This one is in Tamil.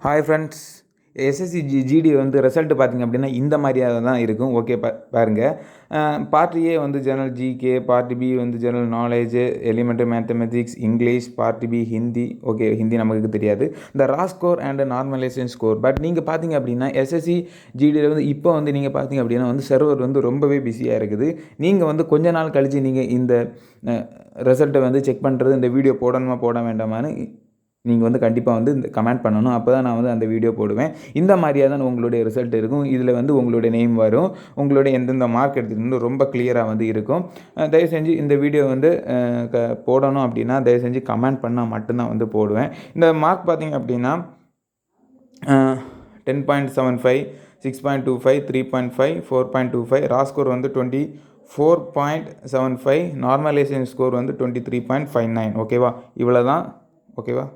ஹாய் ஃப்ரெண்ட்ஸ், எஸ்எஸ்சி ஜிடி வந்து ரிசல்ட் பார்த்திங்க அப்படின்னா இந்த மாதிரியாக தான் இருக்கும். ஓகே, பாருங்கள். பார்ட் ஏ வந்து ஜெனரல் ஜிகே, பார்ட் பி வந்து general knowledge, elementary mathematics, English, part B Hindi. Okay, Hindi நமக்கு தெரியாது. இந்த raw score and normalization score. But நீங்கள் பார்த்தீங்க அப்படின்னா எஸ்எஸ்சி ஜிடியில் வந்து இப்போ வந்து நீங்கள் பார்த்தீங்க அப்படின்னா வந்து சர்வர் வந்து ரொம்பவே பிஸியாக இருக்குது. நீங்கள் வந்து கொஞ்ச நாள் கழித்து நீங்கள் இந்த ரிசல்ட்டை வந்து செக் பண்ணுறது, இந்த வீடியோ போடணுமா போட வேண்டாமான்னு நீங்கள் வந்து கண்டிப்பாக வந்து இந்த கமெண்ட் பண்ணணும். அப்போ தான் நான் வந்து அந்த வீடியோ போடுவேன். இந்த மாதிரியாக தான் உங்களுடைய ரிசல்ட் இருக்கும். இதில் வந்து உங்களுடைய நேம் வரும், உங்களுடைய எந்தெந்த மார்க் எடுத்துகிட்டு ரொம்ப கிளியராக வந்து இருக்கும். தயவு செஞ்சு இந்த வீடியோ வந்து போடணும் அப்படின்னா தயவு செஞ்சு கமெண்ட் பண்ணால் மட்டும்தான் வந்து போடுவேன். இந்த மார்க் பார்த்திங்க அப்படின்னா 10.75, 6.25, 3.5, 4.25, ரா ஸ்கோர் வந்து 24.75, நார்மலைசேஷன் ஸ்கோர் வந்து 23.59. ஓகேவா? இவ்வளோ தான். ஓகேவா?